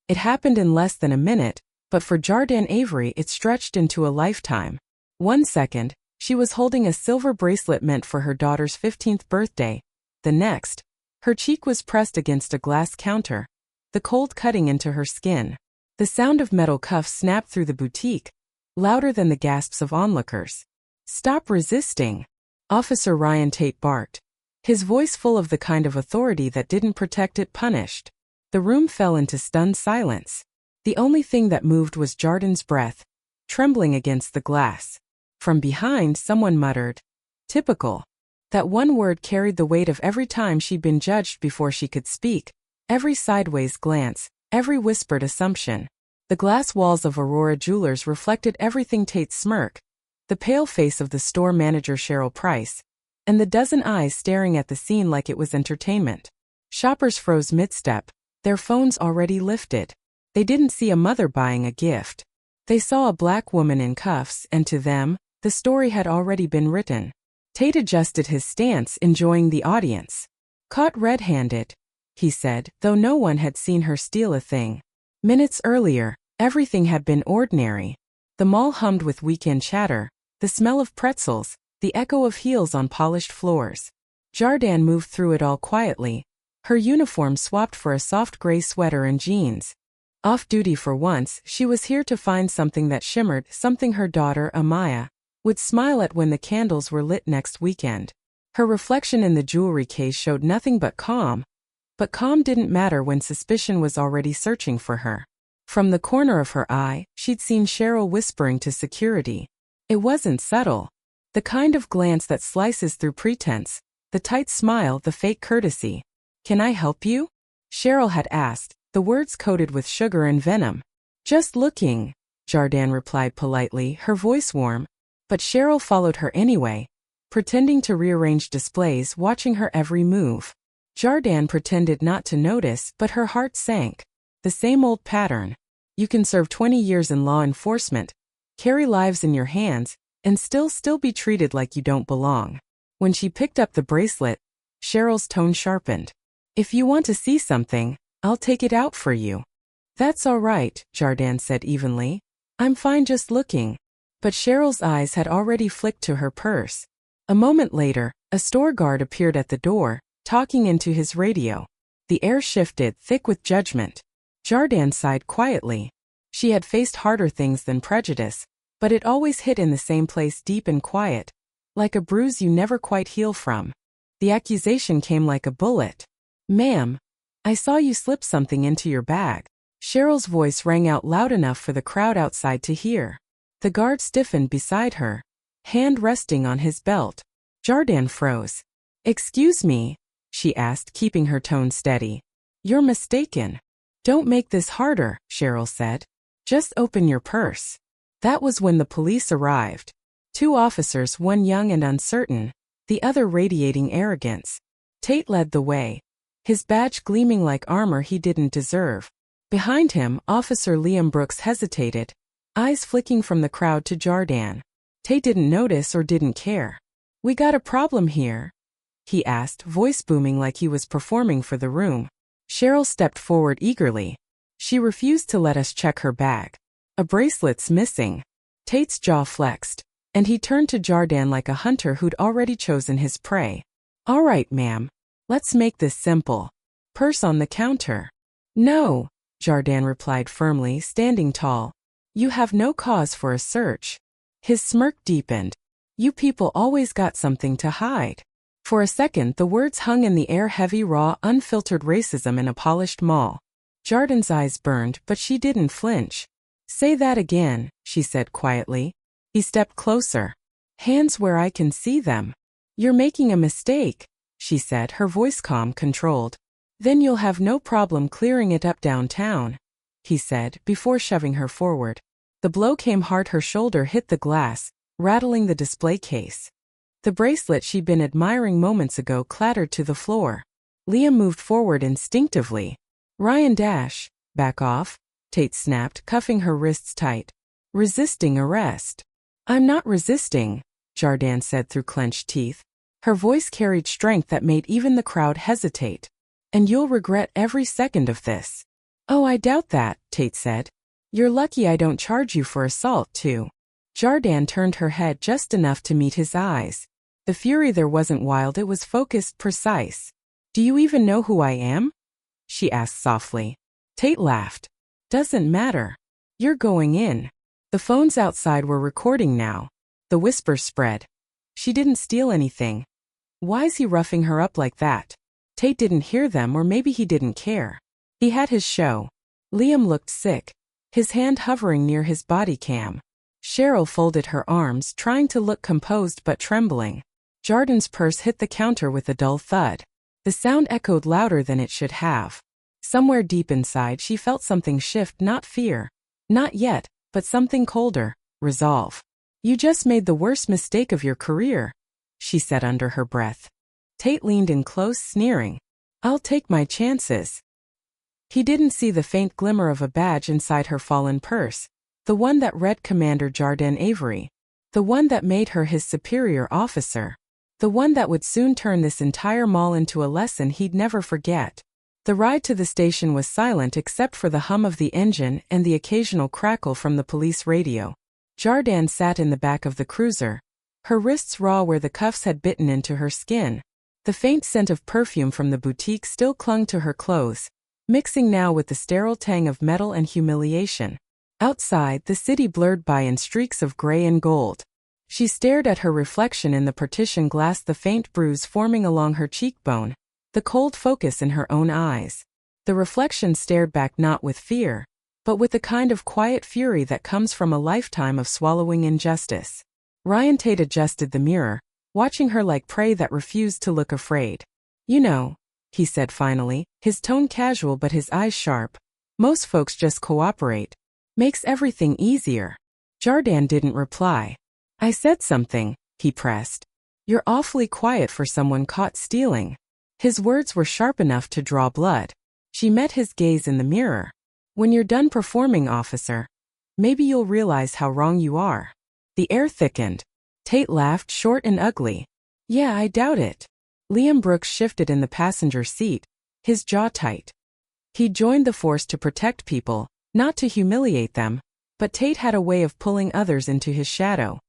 It happened in less than a minute, but for Jardine Avery it stretched into a lifetime. 1 second, she was holding a silver bracelet meant for her daughter's 15th birthday. The next, her cheek was pressed against a glass counter, the cold cutting into her skin. The sound of metal cuffs snapped through the boutique, louder than the gasps of onlookers. "Stop resisting!" Officer Ryan Tate barked, his voice full of the kind of authority that didn't protect, it punished. The room fell into stunned silence. The only thing that moved was Jardine's breath, trembling against the glass. From behind, someone muttered, "Typical." That one word carried the weight of every time she'd been judged before she could speak, every sideways glance, every whispered assumption. The glass walls of Aurora Jewelers reflected everything: Tate's smirk, the pale face of the store manager Cheryl Price, and the dozen eyes staring at the scene like it was entertainment. Shoppers froze mid-step, their phones already lifted. They didn't see a mother buying a gift. They saw a black woman in cuffs, and to them, the story had already been written. Tate adjusted his stance, enjoying the audience. "Caught red-handed," he said, though no one had seen her steal a thing. Minutes earlier, everything had been ordinary. The mall hummed with weekend chatter, the smell of pretzels, the echo of heels on polished floors. Jardine moved through it all quietly, her uniform swapped for a soft gray sweater and jeans. Off-duty for once, she was here to find something that shimmered, something her daughter, Amaya, would smile at when the candles were lit next weekend. Her reflection in the jewelry case showed nothing but calm didn't matter when suspicion was already searching for her. From the corner of her eye, she'd seen Cheryl whispering to security. It wasn't subtle. The kind of glance that slices through pretense, the tight smile, the fake courtesy. "Can I help you?" Cheryl had asked, the words coated with sugar and venom. "Just looking," Jardine replied politely, her voice warm. But Cheryl followed her anyway, pretending to rearrange displays, watching her every move. Jardine pretended not to notice, but her heart sank. The same old pattern. You can serve 20 years in law enforcement, carry lives in your hands, and still be treated like you don't belong. When she picked up the bracelet, Cheryl's tone sharpened. "If you want to see something, I'll take it out for you." "That's all right," Jardine said evenly. "I'm fine just looking." But Cheryl's eyes had already flicked to her purse. A moment later, a store guard appeared at the door, talking into his radio. The air shifted, thick with judgment. Jardine sighed quietly. She had faced harder things than prejudice, but it always hit in the same place, deep and quiet, like a bruise you never quite heal from. The accusation came like a bullet. "Ma'am, I saw you slip something into your bag." Cheryl's voice rang out loud enough for the crowd outside to hear. The guard stiffened beside her, hand resting on his belt. Jardine froze. "Excuse me?" she asked, keeping her tone steady. "You're mistaken." "Don't make this harder," Cheryl said. "Just open your purse." That was when the police arrived. 2 officers, one young and uncertain, the other radiating arrogance. Tate led the way, his badge gleaming like armor he didn't deserve. Behind him, Officer Liam Brooks hesitated, eyes flicking from the crowd to Jardine. Tate didn't notice or didn't care. "We got a problem here?" he asked, voice booming like he was performing for the room. Cheryl stepped forward eagerly. "She refused to let us check her bag. A bracelet's missing." Tate's jaw flexed, and he turned to Jardine like a hunter who'd already chosen his prey. "All right, ma'am. Let's make this simple. Purse on the counter." "No," Jardine replied firmly, standing tall. "You have no cause for a search." His smirk deepened. "You people always got something to hide." For a second, the words hung in the air, heavy, raw, unfiltered racism in a polished mall. Jardine's eyes burned, but she didn't flinch. "Say that again," she said quietly. He stepped closer. "Hands where I can see them." "You're making a mistake," she said, her voice calm, controlled. "Then you'll have no problem clearing it up downtown," he said, before shoving her forward. The blow came hard. Her shoulder hit the glass, rattling the display case. The bracelet she'd been admiring moments ago clattered to the floor. Liam moved forward instinctively. "Ryan Dash, back off," Tate snapped, cuffing her wrists tight. "Resisting arrest." "I'm not resisting," Jardine said through clenched teeth. Her voice carried strength that made even the crowd hesitate. "And you'll regret every second of this." Oh, I doubt that, Tate said. You're lucky I don't charge you for assault, too. Jardin turned her head just enough to meet his eyes. The fury there wasn't wild, it was focused, precise. Do you even know who I am? She asked softly. Tate laughed. Doesn't matter. You're going in. The phones outside were recording now. The whispers spread. She didn't steal anything. Why's he roughing her up like that? Tate didn't hear them, or maybe he didn't care. He had his show. Liam looked sick, his hand hovering near his body cam. Cheryl folded her arms, trying to look composed but trembling. Jardin's purse hit the counter with a dull thud. The sound echoed louder than it should have. Somewhere deep inside she felt something shift, not fear. Not yet, but something colder, resolve. You just made the worst mistake of your career, she said under her breath. Tate leaned in close, sneering. I'll take my chances. He didn't see the faint glimmer of a badge inside her fallen purse, the one that read Commander Jardin Avery, the one that made her his superior officer, the one that would soon turn this entire mall into a lesson he'd never forget. The ride to the station was silent except for the hum of the engine and the occasional crackle from the police radio. Jardin sat in the back of the cruiser, her wrists raw where the cuffs had bitten into her skin. The faint scent of perfume from the boutique still clung to her clothes, mixing now with the sterile tang of metal and humiliation. Outside, the city blurred by in streaks of gray and gold. She stared at her reflection in the partition glass, the faint bruise forming along her cheekbone, the cold focus in her own eyes. The reflection stared back not with fear, but with the kind of quiet fury that comes from a lifetime of swallowing injustice. Ryan Tate adjusted the mirror, watching her like prey that refused to look afraid. You know, he said finally, his tone casual but his eyes sharp. Most folks just cooperate. Makes everything easier. Jardin didn't reply. I said something, he pressed. You're awfully quiet for someone caught stealing. His words were sharp enough to draw blood. She met his gaze in the mirror. When you're done performing, officer, maybe you'll realize how wrong you are. The air thickened. Tate laughed, short and ugly. Yeah, I doubt it. Liam Brooks shifted in the passenger seat, his jaw tight. He joined the force to protect people, not to humiliate them, but Tate had a way of pulling others into his shadow.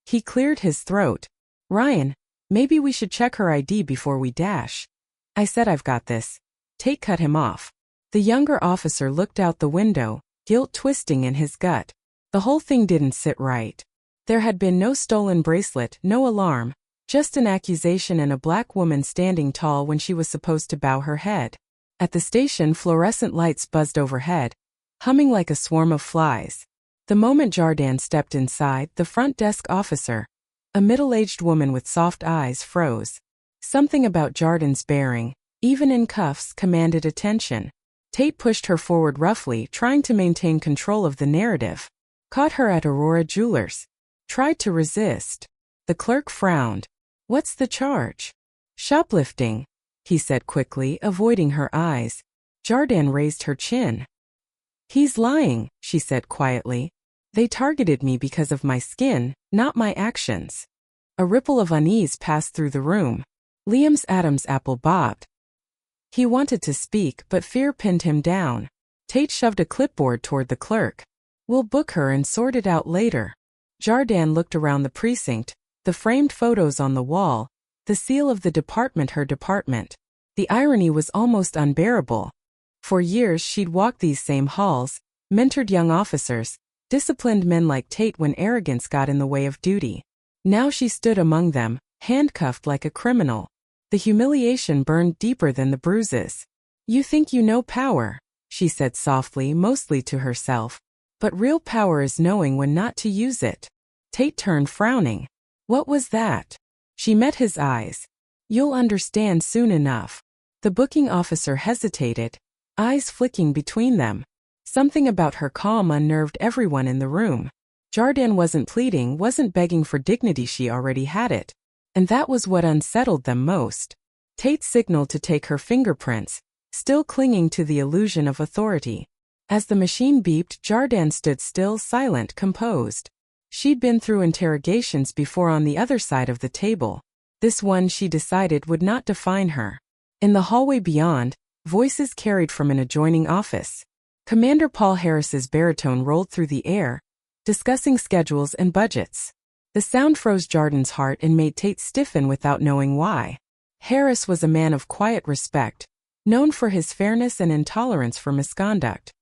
He cleared his throat. Ryan, maybe we should check her ID before we dash. I said I've got this. Tate cut him off. The younger officer looked out the window, guilt twisting in his gut. The whole thing didn't sit right. There had been no stolen bracelet, no alarm, just an accusation and a black woman standing tall when she was supposed to bow her head. At the station, fluorescent lights buzzed overhead, humming like a swarm of flies. The moment Jardin stepped inside, the front desk officer, a middle-aged woman with soft eyes, froze. Something about Jardin's bearing, even in cuffs, commanded attention. Tate pushed her forward roughly, trying to maintain control of the narrative. Caught her at Aurora Jewelers. Tried to resist. The clerk frowned. What's the charge? Shoplifting, he said quickly, avoiding her eyes. Jardin raised her chin. He's lying, she said quietly. They targeted me because of my skin, not my actions. A ripple of unease passed through the room. Liam's Adam's apple bobbed. He wanted to speak, but fear pinned him down. Tate shoved a clipboard toward the clerk. We'll book her and sort it out later. Jardin looked around the precinct, the framed photos on the wall, the seal of the department, her department. The irony was almost unbearable. For years she'd walked these same halls, mentored young officers, disciplined men like Tate when arrogance got in the way of duty. Now she stood among them, handcuffed like a criminal. The humiliation burned deeper than the bruises. You think you know power, she said softly, mostly to herself. But real power is knowing when not to use it. Tate turned, frowning. What was that? She met his eyes. You'll understand soon enough. The booking officer hesitated, eyes flicking between them. Something about her calm unnerved everyone in the room. Jardin wasn't pleading, wasn't begging for dignity, she already had it. And that was what unsettled them most. Tate signaled to take her fingerprints, still clinging to the illusion of authority. As the machine beeped, Jardin stood still, silent, composed. She'd been through interrogations before on the other side of the table. This one, she decided, would not define her. In the hallway beyond, voices carried from an adjoining office. Commander Paul Harris's baritone rolled through the air, discussing schedules and budgets. The sound froze Jardin's heart and made Tate stiffen without knowing why. Harris was a man of quiet respect, known for his fairness and intolerance for misconduct.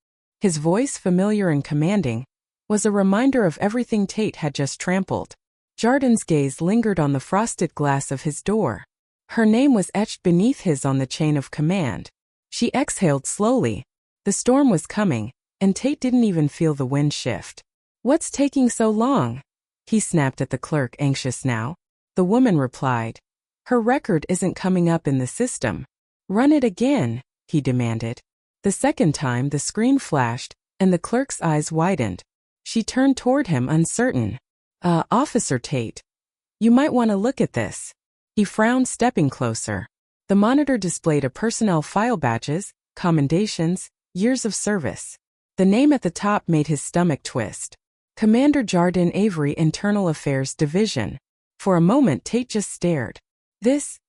His voice, familiar and commanding, was a reminder of everything Tate had just trampled. Jardin's gaze lingered on the frosted glass of his door. Her name was etched beneath his on the chain of command. She exhaled slowly. The storm was coming, and Tate didn't even feel the wind shift. "What's taking so long?" he snapped at the clerk, anxious now. The woman replied. "Her record isn't coming up in the system." "Run it again," he demanded. The second time the screen flashed, and the clerk's eyes widened. She turned toward him, uncertain. Officer Tate. You might want to look at this." He frowned, stepping closer. The monitor displayed a personnel file: badges, commendations, years of service. The name at the top made his stomach twist. Commander Jardin Avery, Internal Affairs Division. For a moment Tate just stared. This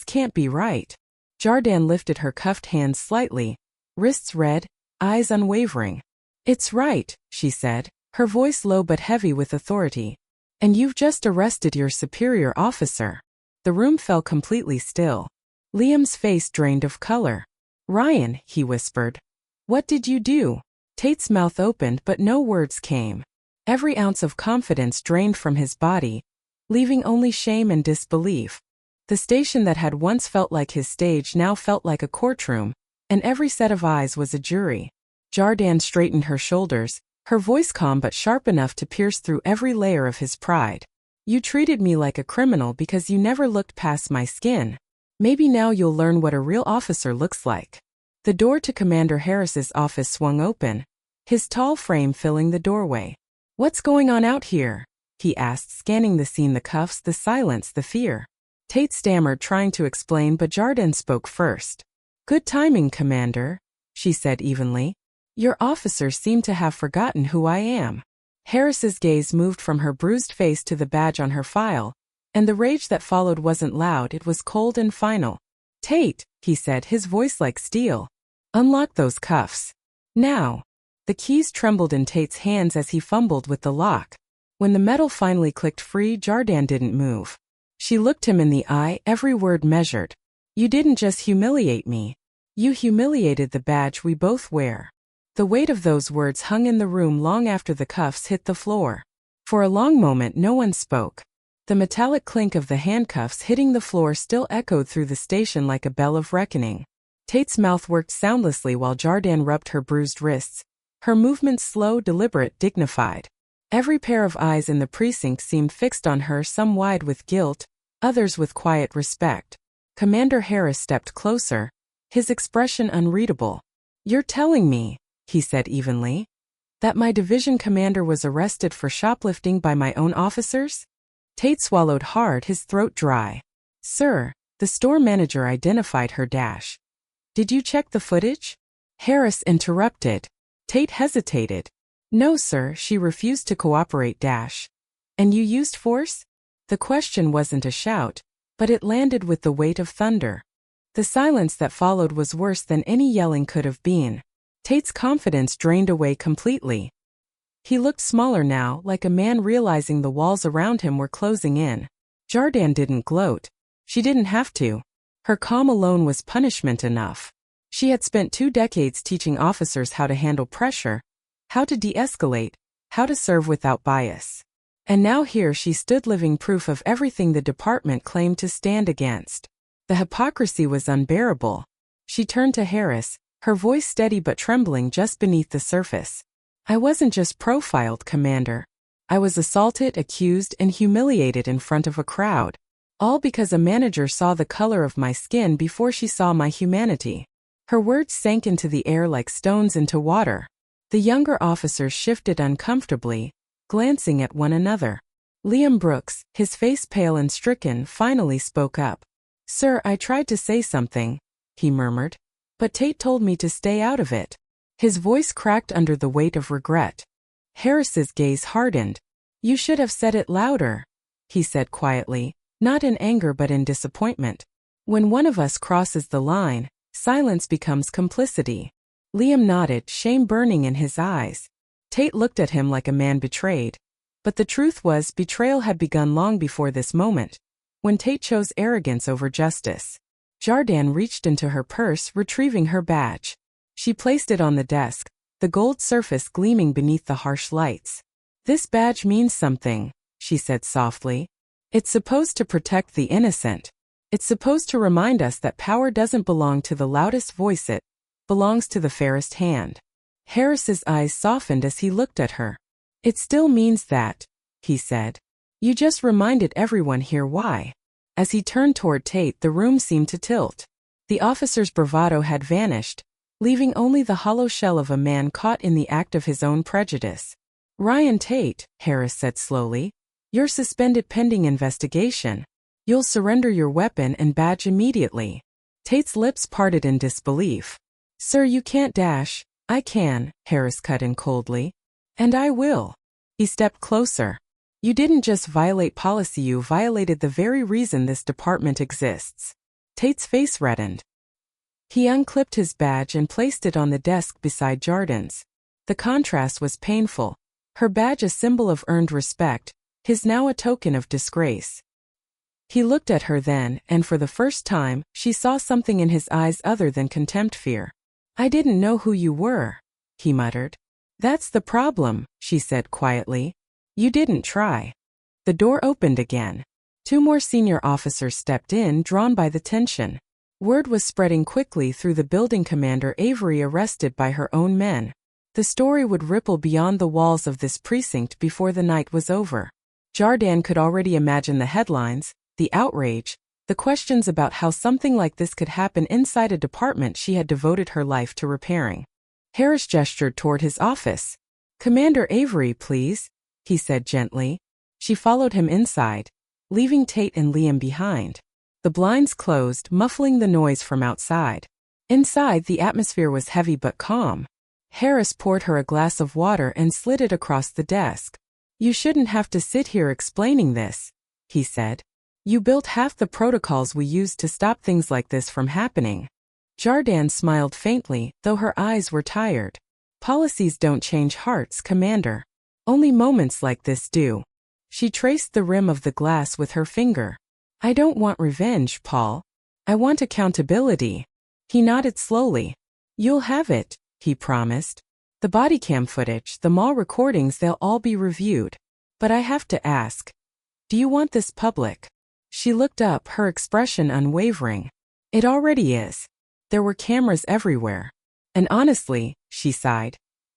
can't be right." Jardin lifted her cuffed hands slightly, wrists red, eyes unwavering. "It's right," she said, her voice low but heavy with authority. "And you've just arrested your superior officer." The room fell completely still. Liam's face drained of color. "Ryan," he whispered. "What did you do?" Tate's mouth opened but no words came. Every ounce of confidence drained from his body, leaving only shame and disbelief. The station that had once felt like his stage now felt like a courtroom, and every set of eyes was a jury. Jardin straightened her shoulders, her voice calm but sharp enough to pierce through every layer of his pride. "You treated me like a criminal because you never looked past my skin. Maybe now you'll learn what a real officer looks like." The door to Commander Harris's office swung open, his tall frame filling the doorway. "What's going on out here?" he asked, scanning the scene: the cuffs, the silence, the fear. Tate stammered, trying to explain, but Jardin spoke first. "Good timing, Commander," she said evenly. "Your officers seem to have forgotten who I am." Harris's gaze moved from her bruised face to the badge on her file, and the rage that followed wasn't loud, it was cold and final. "Tate," he said, his voice like steel. "Unlock those cuffs. Now." The keys trembled in Tate's hands as he fumbled with the lock. When the metal finally clicked free, Jardin didn't move. She looked him in the eye, every word measured. "You didn't just humiliate me. You humiliated the badge we both wear." The weight of those words hung in the room long after the cuffs hit the floor. For a long moment no one spoke. The metallic clink of the handcuffs hitting the floor still echoed through the station like a bell of reckoning. Tate's mouth worked soundlessly while Jardin rubbed her bruised wrists, her movements slow, deliberate, dignified. Every pair of eyes in the precinct seemed fixed on her, some wide with guilt, others with quiet respect. Commander Harris stepped closer, his expression unreadable. "You're telling me," he said evenly, "that my division commander was arrested for shoplifting by my own officers?" Tate swallowed hard, his throat dry. "Sir," the store manager identified her. "Did you check the footage?" Harris interrupted. Tate hesitated. "No, sir," she refused to cooperate. "And you used force?" The question wasn't a shout, but it landed with the weight of thunder. The silence that followed was worse than any yelling could have been. Tate's confidence drained away completely. He looked smaller now, like a man realizing the walls around him were closing in. Jardin didn't gloat. She didn't have to. Her calm alone was punishment enough. She had spent 2 decades teaching officers how to handle pressure, how to de-escalate, how to serve without bias. And now here she stood, living proof of everything the department claimed to stand against. The hypocrisy was unbearable. She turned to Harris, her voice steady but trembling just beneath the surface. "I wasn't just profiled, Commander. I was assaulted, accused, and humiliated in front of a crowd. All because a manager saw the color of my skin before she saw my humanity." Her words sank into the air like stones into water. The younger officers shifted uncomfortably, glancing at one another. Liam Brooks, his face pale and stricken, finally spoke up. "Sir, I tried to say something," he murmured, "but Tate told me to stay out of it." His voice cracked under the weight of regret. Harris's gaze hardened. "You should have said it louder," he said quietly, not in anger but in disappointment. "When one of us crosses the line, silence becomes complicity." Liam nodded, shame burning in his eyes. Tate looked at him like a man betrayed. But the truth was, betrayal had begun long before this moment, when Tate chose arrogance over justice. Jardin reached into her purse, retrieving her badge. She placed it on the desk, the gold surface gleaming beneath the harsh lights. "This badge means something," she said softly. "It's supposed to protect the innocent. It's supposed to remind us that power doesn't belong to the loudest voice, it belongs to the fairest hand." Harris's eyes softened as he looked at her. "It still means that," he said. "You just reminded everyone here why." As he turned toward Tate, the room seemed to tilt. The officer's bravado had vanished, leaving only the hollow shell of a man caught in the act of his own prejudice. "Ryan Tate," Harris said slowly, "you're suspended pending investigation. You'll surrender your weapon and badge immediately." Tate's lips parted in disbelief. "Sir, you can't dash." "I can," Harris cut in coldly. "And I will." He stepped closer. "You didn't just violate policy, you violated the very reason this department exists." Tate's face reddened. He unclipped his badge and placed it on the desk beside Jardin's. The contrast was painful. Her badge a symbol of earned respect, his now a token of disgrace. He looked at her then, and for the first time, she saw something in his eyes other than contempt, fear. "I didn't know who you were," he muttered. "That's the problem," she said quietly. "You didn't try." The door opened again. 2 more senior officers stepped in, drawn by the tension. Word was spreading quickly through the building: Commander Avery arrested by her own men. The story would ripple beyond the walls of this precinct before the night was over. Jardin could already imagine the headlines, the outrage, the questions about how something like this could happen inside a department she had devoted her life to repairing. Harris gestured toward his office. "Commander Avery, please," he said gently. She followed him inside, leaving Tate and Liam behind. The blinds closed, muffling the noise from outside. Inside, the atmosphere was heavy but calm. Harris poured her a glass of water and slid it across the desk. "You shouldn't have to sit here explaining this," he said. "You built half the protocols we used to stop things like this from happening." Jardin smiled faintly, though her eyes were tired. "Policies don't change hearts, Commander. Only moments like this do." She traced the rim of the glass with her finger. "I don't want revenge, Paul. I want accountability." He nodded slowly. "You'll have it," he promised. "The body cam footage, the mall recordings, they'll all be reviewed. But I have to ask, do you want this public?" She looked up, her expression unwavering. "It already is. There were cameras everywhere. And honestly," she sighed,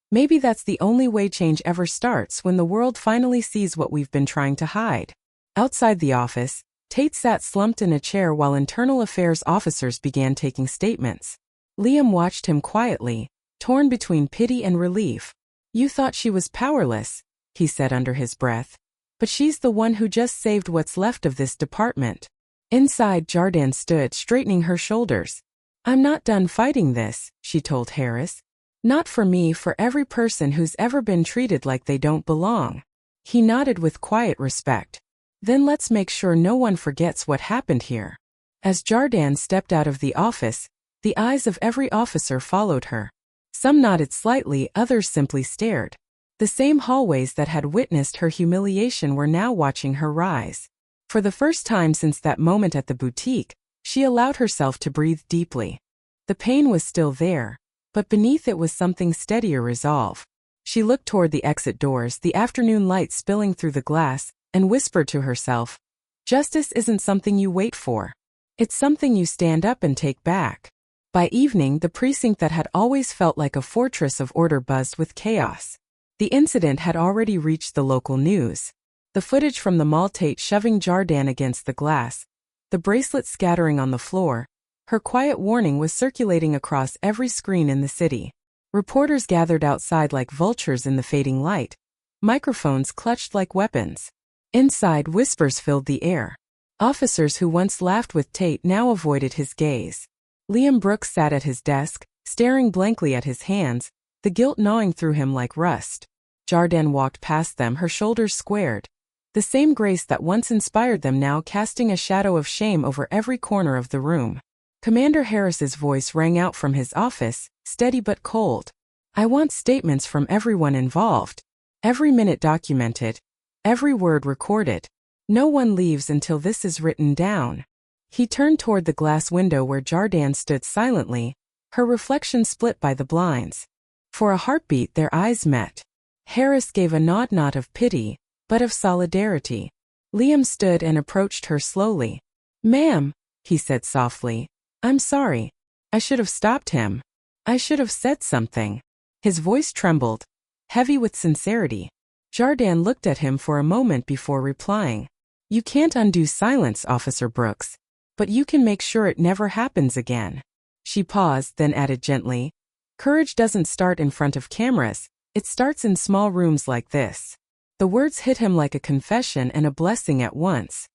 "maybe that's the only way change ever starts, when the world finally sees what we've been trying to hide." Outside the office, Tate sat slumped in a chair while internal affairs officers began taking statements. Liam watched him quietly, torn between pity and relief. "You thought she was powerless," he said under his breath. "But she's the one who just saved what's left of this department." Inside, Jardin stood, straightening her shoulders. "I'm not done fighting this," she told Harris. "Not for me, for every person who's ever been treated like they don't belong." He nodded with quiet respect. "Then let's make sure no one forgets what happened here." As Jardin stepped out of the office, the eyes of every officer followed her. Some nodded slightly, others simply stared. The same hallways that had witnessed her humiliation were now watching her rise. For the first time since that moment at the boutique, she allowed herself to breathe deeply. The pain was still there, but beneath it was something steadier: resolve. She looked toward the exit doors, the afternoon light spilling through the glass, and whispered to herself, "Justice isn't something you wait for. It's something you stand up and take back." By evening, the precinct that had always felt like a fortress of order buzzed with chaos. The incident had already reached the local news. The footage from the mall: Tate shoving Jardin against the glass, the bracelet scattering on the floor, her quiet warning was circulating across every screen in the city. Reporters gathered outside like vultures in the fading light, microphones clutched like weapons. Inside, whispers filled the air. Officers who once laughed with Tate now avoided his gaze. Liam Brooks sat at his desk, staring blankly at his hands, the guilt gnawing through him like rust. Jardin walked past them, her shoulders squared. The same grace that once inspired them now casting a shadow of shame over every corner of the room. Commander Harris's voice rang out from his office, steady but cold. I want statements from everyone involved. Every minute documented. Every word recorded. No one leaves until this is written down. He turned toward the glass window where Jardin stood silently, her reflection split by the blinds. For a heartbeat their eyes met. Harris gave a nod, not of pity, but of solidarity. Liam stood and approached her slowly. Ma'am, he said softly, I'm sorry. I should have stopped him. I should have said something. His voice trembled, heavy with sincerity. Jardin looked at him for a moment before replying. You can't undo silence, Officer Brooks, but you can make sure it never happens again. She paused, then added gently, courage doesn't start in front of cameras, it starts in small rooms like this. The words hit him like a confession and a blessing at once.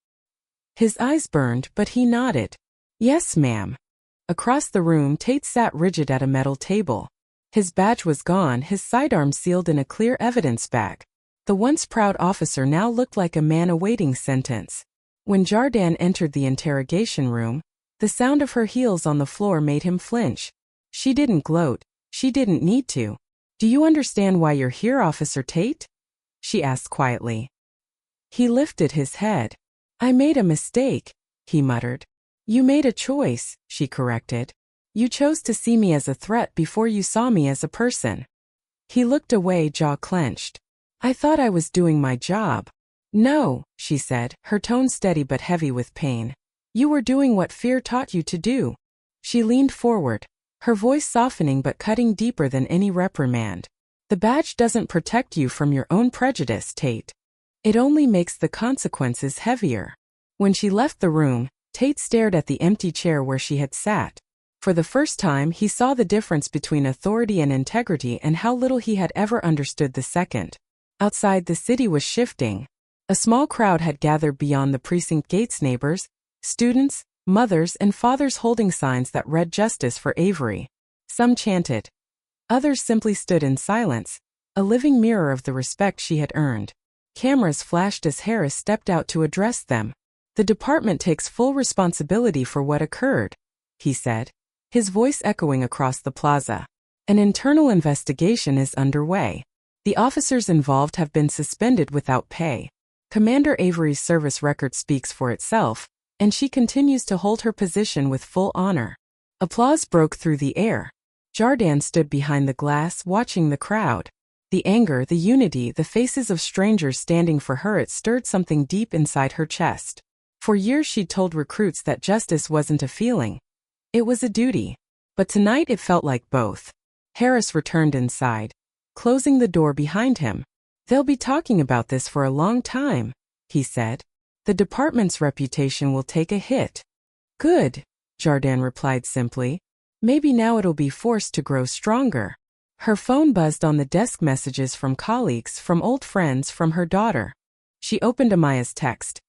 His eyes burned, but he nodded. Yes, ma'am. Across the room, Tate sat rigid at a metal table. His badge was gone, his sidearm sealed in a clear evidence bag. The once proud officer now looked like a man awaiting sentence. When Jardin entered the interrogation room, the sound of her heels on the floor made him flinch. She didn't gloat. She didn't need to. Do you understand why you're here, Officer Tate? She asked quietly. He lifted his head. I made a mistake, he muttered. You made a choice, she corrected. You chose to see me as a threat before you saw me as a person. He looked away, jaw clenched. I thought I was doing my job. No, she said, her tone steady but heavy with pain. You were doing what fear taught you to do. She leaned forward, her voice softening but cutting deeper than any reprimand. The badge doesn't protect you from your own prejudice, Tate. It only makes the consequences heavier. When she left the room, Tate stared at the empty chair where she had sat. For the first time, he saw the difference between authority and integrity and how little he had ever understood the second. Outside, the city was shifting. A small crowd had gathered beyond the precinct gates, neighbors, students, mothers, and fathers holding signs that read justice for Avery. Some chanted. Others simply stood in silence, a living mirror of the respect she had earned. Cameras flashed as Harris stepped out to address them. The department takes full responsibility for what occurred, he said, his voice echoing across the plaza. An internal investigation is underway. The officers involved have been suspended without pay. Commander Avery's service record speaks for itself, and she continues to hold her position with full honor. Applause broke through the air. Jardin stood behind the glass, watching the crowd. The anger, the unity, the faces of strangers standing for her, it stirred something deep inside her chest. For years she'd told recruits that justice wasn't a feeling. It was a duty. But tonight it felt like both. Harris returned inside, closing the door behind him. They'll be talking about this for a long time, he said. The department's reputation will take a hit. Good, Jardin replied simply. Maybe now it'll be forced to grow stronger. Her phone buzzed on the desk, messages from colleagues, from old friends, from her daughter. She opened Amaya's text.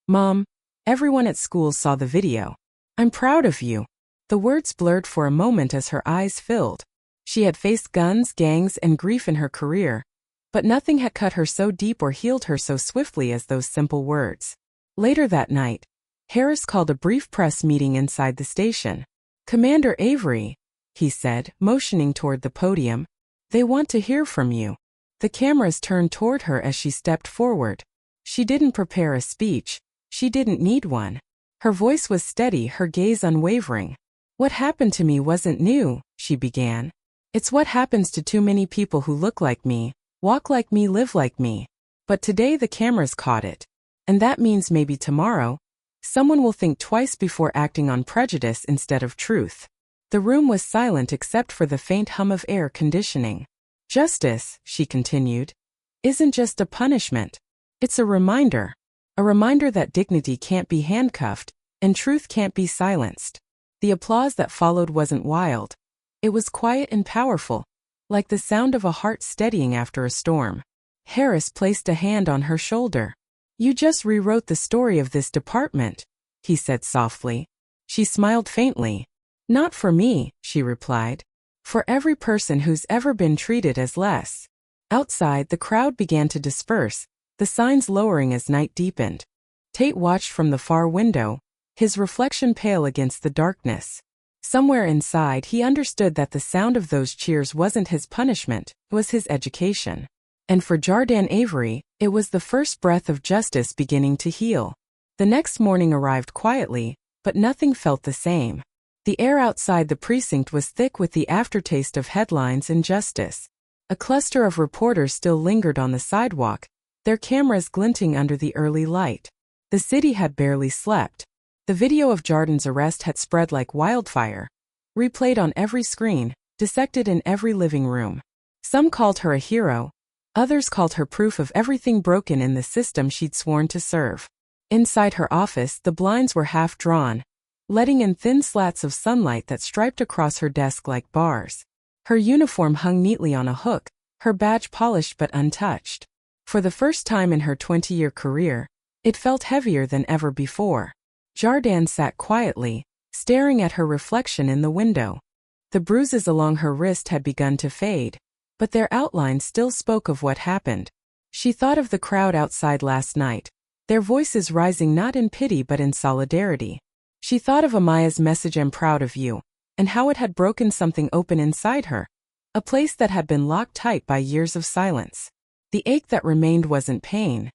Mom, everyone at school saw the video. I'm proud of you. The words blurred for a moment as her eyes filled. She had faced guns, gangs, and grief in her career, but nothing had cut her so deep or healed her so swiftly as those simple words. Later that night, Harris called a brief press meeting inside the station. Commander Avery, he said, motioning toward the podium, they want to hear from you. The cameras turned toward her as she stepped forward. She didn't prepare a speech. She didn't need one. Her voice was steady, her gaze unwavering. What happened to me wasn't new, she began. It's what happens to too many people who look like me, walk like me, live like me. But today the cameras caught it. And that means maybe tomorrow, someone will think twice before acting on prejudice instead of truth. The room was silent except for the faint hum of air conditioning. Justice, she continued, isn't just a punishment. It's a reminder. A reminder that dignity can't be handcuffed, and truth can't be silenced. The applause that followed wasn't wild. It was quiet and powerful, like the sound of a heart steadying after a storm. Harris placed a hand on her shoulder. You just rewrote the story of this department, he said softly. She smiled faintly. Not for me, she replied. For every person who's ever been treated as less. Outside, the crowd began to disperse, the signs lowering as night deepened. Tate watched from the far window, his reflection pale against the darkness. Somewhere inside he understood that the sound of those cheers wasn't his punishment, it was his education. And for Jardine Avery, it was the first breath of justice beginning to heal. The next morning arrived quietly, but nothing felt the same. The air outside the precinct was thick with the aftertaste of headlines and justice. A cluster of reporters still lingered on the sidewalk, their cameras glinting under the early light. The city had barely slept. The video of Jardine's arrest had spread like wildfire, replayed on every screen, dissected in every living room. Some called her a hero, others called her proof of everything broken in the system she'd sworn to serve. Inside her office, the blinds were half drawn, letting in thin slats of sunlight that striped across her desk like bars. Her uniform hung neatly on a hook, her badge polished but untouched. For the first time in her 20-year career, it felt heavier than ever before. Jardine sat quietly, staring at her reflection in the window. The bruises along her wrist had begun to fade, but their outline still spoke of what happened. She thought of the crowd outside last night, their voices rising not in pity but in solidarity. She thought of Amaya's message, "I'm proud of you," and how it had broken something open inside her, a place that had been locked tight by years of silence. The ache that remained wasn't pain.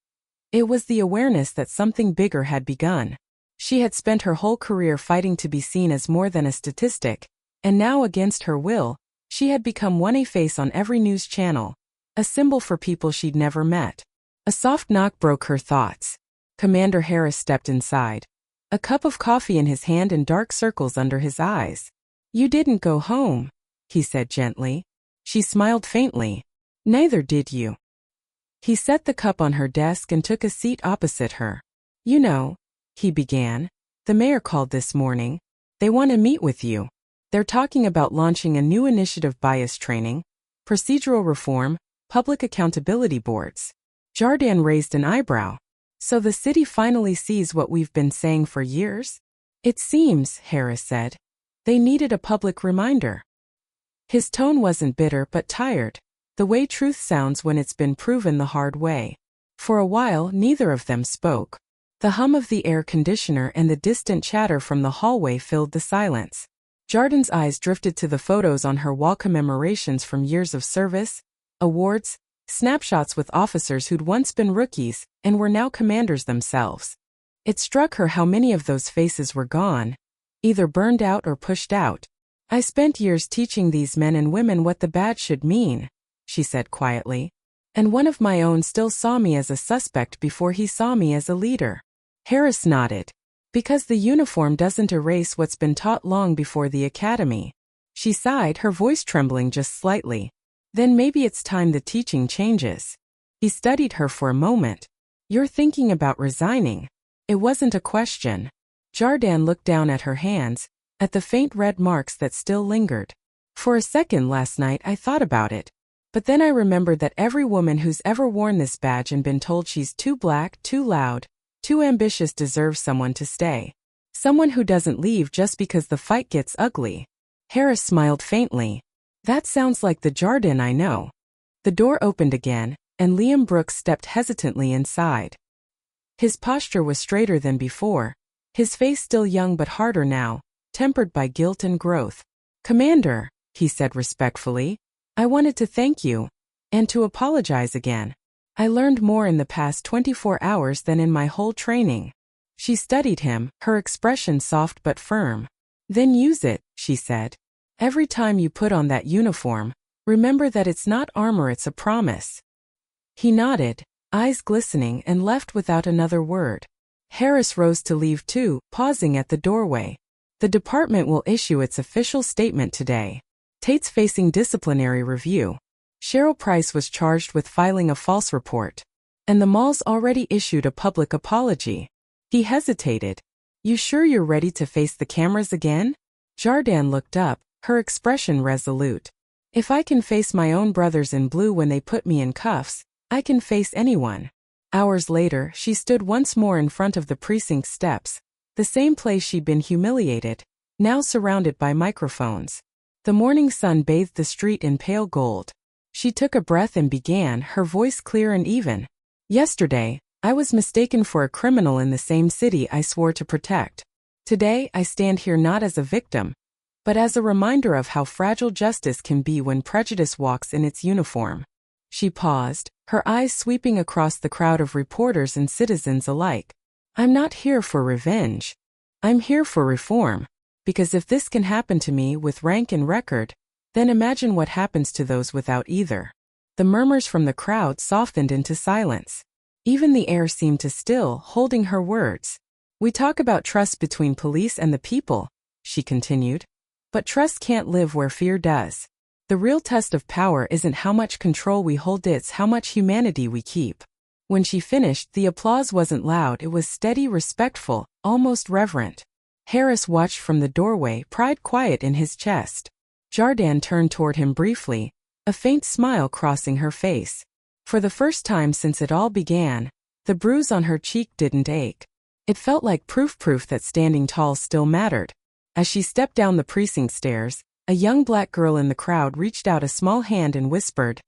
It was the awareness that something bigger had begun. She had spent her whole career fighting to be seen as more than a statistic, and now, against her will, she had become a face on every news channel, a symbol for people she'd never met. A soft knock broke her thoughts. Commander Harris stepped inside, a cup of coffee in his hand and dark circles under his eyes. "You didn't go home," he said gently. She smiled faintly. "Neither did you." He set the cup on her desk and took a seat opposite her. "You know," he began, "the mayor called this morning. They want to meet with you. They're talking about launching a new initiative: bias training, procedural reform, public accountability boards." Jardine raised an eyebrow. "So the city finally sees what we've been saying for years?" "It seems," Harris said. "They needed a public reminder." His tone wasn't bitter but tired, the way truth sounds when it's been proven the hard way. For a while, neither of them spoke. The hum of the air conditioner and the distant chatter from the hallway filled the silence. Jardine's eyes drifted to the photos on her wall, commemorations from years of service, awards, snapshots with officers who'd once been rookies and were now commanders themselves. It struck her how many of those faces were gone, either burned out or pushed out. "I spent years teaching these men and women what the badge should mean," she said quietly. "And one of my own still saw me as a suspect before he saw me as a leader." Harris nodded. "Because the uniform doesn't erase what's been taught long before the academy." She sighed, her voice trembling just slightly. "Then maybe it's time the teaching changes." He studied her for a moment. "You're thinking about resigning?" It wasn't a question. Jardine looked down at her hands, at the faint red marks that still lingered. "For a second last night I thought about it. But then I remembered that every woman who's ever worn this badge and been told she's too black, too loud, too ambitious deserves someone to stay. Someone who doesn't leave just because the fight gets ugly." Harris smiled faintly. "That sounds like the Jardine I know." The door opened again, and Liam Brooks stepped hesitantly inside. His posture was straighter than before, his face still young but harder now, tempered by guilt and growth. "Commander," he said respectfully, "I wanted to thank you, and to apologize again. I learned more in the past 24 hours than in my whole training." She studied him, her expression soft but firm. "Then use it," she said. "Every time you put on that uniform, remember that it's not armor, it's a promise." He nodded, eyes glistening, and left without another word. Harris rose to leave too, pausing at the doorway. "The department will issue its official statement today. Tate's facing disciplinary review. Cheryl Price was charged with filing a false report. And the mall's already issued a public apology." He hesitated. "You sure you're ready to face the cameras again?" Jardine looked up, her expression resolute. "If I can face my own brothers in blue when they put me in cuffs, I can face anyone." Hours later, she stood once more in front of the precinct steps, the same place she'd been humiliated, now surrounded by microphones. The morning sun bathed the street in pale gold. She took a breath and began, her voice clear and even. "Yesterday, I was mistaken for a criminal in the same city I swore to protect. Today, I stand here not as a victim, but as a reminder of how fragile justice can be when prejudice walks in its uniform. She paused, her eyes sweeping across the crowd of reporters and citizens alike. I'm not here for revenge. I'm here for reform. Because if this can happen to me with rank and record, then imagine what happens to those without either. The murmurs from the crowd softened into silence. Even the air seemed to still, holding her words. We talk about trust between police and the people, she continued. But trust can't live where fear does. The real test of power isn't how much control we hold, it's how much humanity we keep. When she finished, the applause wasn't loud, it was steady, respectful, almost reverent. Harris watched from the doorway, pride quiet in his chest. Jardin turned toward him briefly, a faint smile crossing her face. For the first time since it all began, the bruise on her cheek didn't ache. It felt like proof that standing tall still mattered. As she stepped down the precinct stairs, a young black girl in the crowd reached out a small hand and whispered,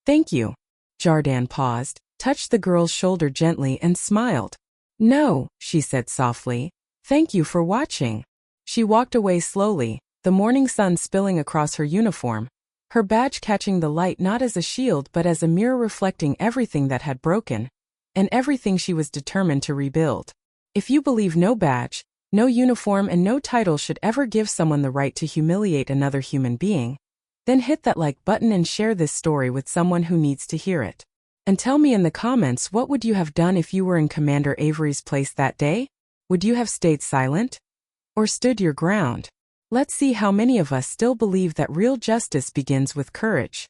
"Thank you." Jardin paused, touched the girl's shoulder gently and smiled. "No," she said softly. "Thank you for watching." She walked away slowly, the morning sun spilling across her uniform, her badge catching the light not as a shield but as a mirror reflecting everything that had broken, and everything she was determined to rebuild. If you believe no badge, no uniform and no title should ever give someone the right to humiliate another human being, then hit that like button and share this story with someone who needs to hear it. And tell me in the comments, what would you have done if you were in Commander Avery's place that day? Would you have stayed silent? Or stood your ground? Let's see how many of us still believe that real justice begins with courage.